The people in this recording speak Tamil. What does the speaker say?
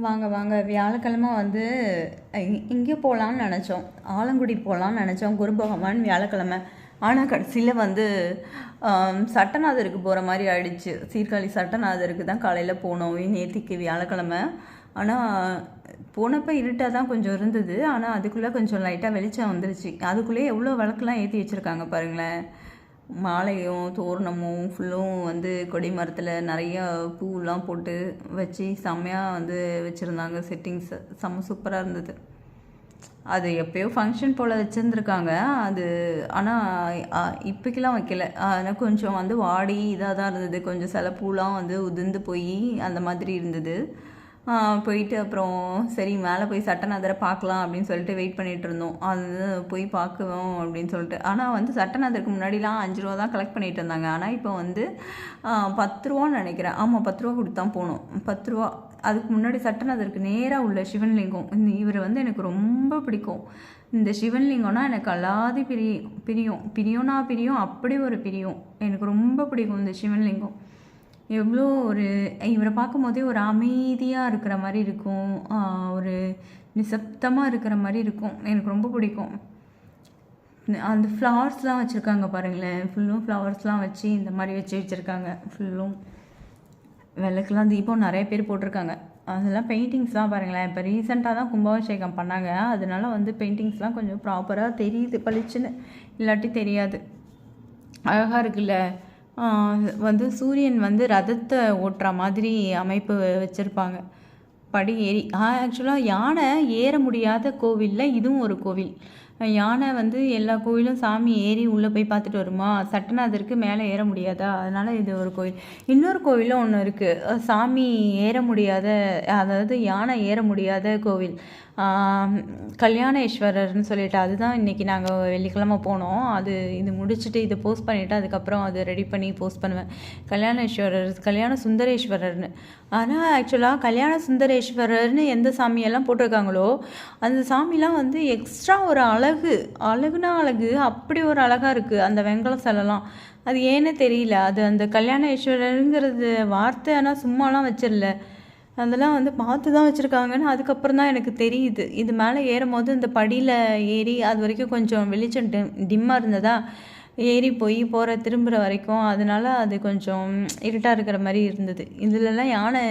வாங்க வாங்க வியாழக்கிழமை வந்து இங்கே போகலான்னு நினச்சோம். ஆலங்குடி போகலான்னு நினச்சோம். குரு பகவான் வியாழக்கிழமை. ஆனால் கடைசியில் வந்து சட்டநாதருக்கு போகிற மாதிரி ஆயிடுச்சு. சீர்காழி சட்டநாதருக்கு தான் காலையில் போனோம் நேத்திக்கு வியாழக்கிழமை. ஆனால் போனப்போ இருட்டாக தான் கொஞ்சம் இருந்தது. ஆனால் அதுக்குள்ளே கொஞ்சம் லைட்டாக வெளிச்சம் வந்துருச்சு. அதுக்குள்ளேயே எவ்வளோ விளக்குலாம் ஏற்றி வச்சுருக்காங்க பாருங்களேன். மாலையும் தோரணமும் ஃபுல்லும் வந்து கொடி மரத்தில் நிறைய பூவெலாம் போட்டு வச்சு செம்மையாக வந்து வச்சுருந்தாங்க. செட்டிங்ஸ் செம்ம சூப்பராக இருந்தது. அது எப்போயோ ஃபங்க்ஷன் போல் வச்சுருந்துருக்காங்க அது. ஆனால் இப்போக்கெலாம் வைக்கல. ஆனால் கொஞ்சம் வந்து வாடி இதாக தான் இருந்தது. கொஞ்சம் சில பூலாம் வந்து உதிர்ந்து போய் அந்த மாதிரி இருந்தது. போயிட்டு அப்புறம் சரி மேலே போய் சட்டநாதரை பார்க்கலாம் அப்படின்னு சொல்லிட்டு வெயிட் பண்ணிகிட்டு இருந்தோம். அது போய் பார்க்குவோம் அப்படின்னு சொல்லிட்டு. ஆனால் வந்து சட்டநாதருக்கு முன்னாடிலாம் 5 ரூபா தான் கலெக்ட் பண்ணிகிட்டு இருந்தாங்க. ஆனால் இப்போ வந்து 10 ரூபான்னு நினைக்கிறேன். ஆமாம், 10 ரூபா கொடுத்து தான் போனோம். 10 ரூபா. அதுக்கு முன்னாடி சட்டநாதருக்கு நேராக உள்ள சிவன்லிங்கம். இவர் வந்து எனக்கு ரொம்ப பிடிக்கும். இந்த சிவன்லிங்கம்னா எனக்கு அல்லாதி பிரியம் அப்படி ஒரு பிரியம். எனக்கு ரொம்ப பிடிக்கும் இந்த சிவன்லிங்கம். எவ்வளோ இவரை பார்க்கும்போதே ஒரு அமைதியாக இருக்கிற மாதிரி இருக்கும். ஒரு நிசப்தமாக இருக்கிற மாதிரி இருக்கும். எனக்கு ரொம்ப பிடிக்கும். அந்த ஃப்ளவர்ஸ்லாம் வச்சுருக்காங்க பாருங்களேன். ஃபுல்லும் ஃப்ளவர்ஸ்லாம் வச்சு இந்த மாதிரி வச்சுருக்காங்க. ஃபுல்லும் விளக்குலாம் தீபம் நிறைய பேர் போட்டிருக்காங்க. அதெல்லாம் பெயிண்டிங்ஸ்லாம் பாருங்களேன். இப்போ ரீசெண்டாக தான் கும்பாபிஷேகம் பண்ணாங்க. அதனால வந்து பெயிண்டிங்ஸ்லாம் கொஞ்சம் ப்ராப்பராக தெரியுது, பளிச்சுன்னு. இல்லாட்டி தெரியாது. அழகாக இருக்குல்ல. வந்து சூரியன் வந்து ரதத்தை ஓட்டுற மாதிரி அமைப்பு வச்சுருப்பாங்க. படி ஏறி ஆக்சுவலாக யானை ஏற முடியாத கோவிலில் இதுவும் ஒரு கோவில். யானை வந்து எல்லா கோவிலும் சாமி ஏறி உள்ளே போய் பார்த்துட்டு வருமா. சட்டநாதருக்கு மேலே ஏற முடியாதா, அதனால் இது ஒரு கோவில். இன்னொரு கோவிலும் ஒன்று இருக்குது. சாமி ஏற முடியாத, அதாவது யானை ஏற முடியாத கோவில். கல்யாணேஸ்வரர்னு சொல்லிட்டு, அதுதான் இன்றைக்கி நாங்கள் வெள்ளிக்கிழமை போனோம். இது முடிச்சுட்டு இதை போஸ்ட் பண்ணிவிட்டு அதுக்கப்புறம் அதை ரெடி பண்ணி போஸ்ட் பண்ணுவேன். கல்யாண சுந்தரேஸ்வரர்னு. ஆனால் ஆக்சுவலாக கல்யாண சுந்தரேஸ்வரர்னு எந்த சாமியெல்லாம் போட்டிருக்காங்களோ அந்த சாமிலாம் வந்து எக்ஸ்ட்ரா ஒரு அழகுனா அழகு. அப்படி ஒரு அழகாக இருக்குது அந்த வெங்கல சிலைலாம். அது ஏன்னு தெரியல. அது அந்த கல்யாணேஸ்வரருங்கிறது வார்த்தை, ஆனால் சும்மாலாம் வச்சிடல. அதெல்லாம் வந்து பார்த்து தான் வச்சுருக்காங்கன்னு அதுக்கப்புறம் தான் எனக்கு தெரியுது. இது மேலே ஏறும் போது இந்த படியில் ஏறி அது வரைக்கும் கொஞ்சம் வெளிச்சம் டிம்மாக இருந்ததா, ஏறி போகிற திரும்புகிற வரைக்கும். அதனால அது கொஞ்சம் இருட்டாக இருக்கிற மாதிரி இருந்தது. இதுலலாம் யானை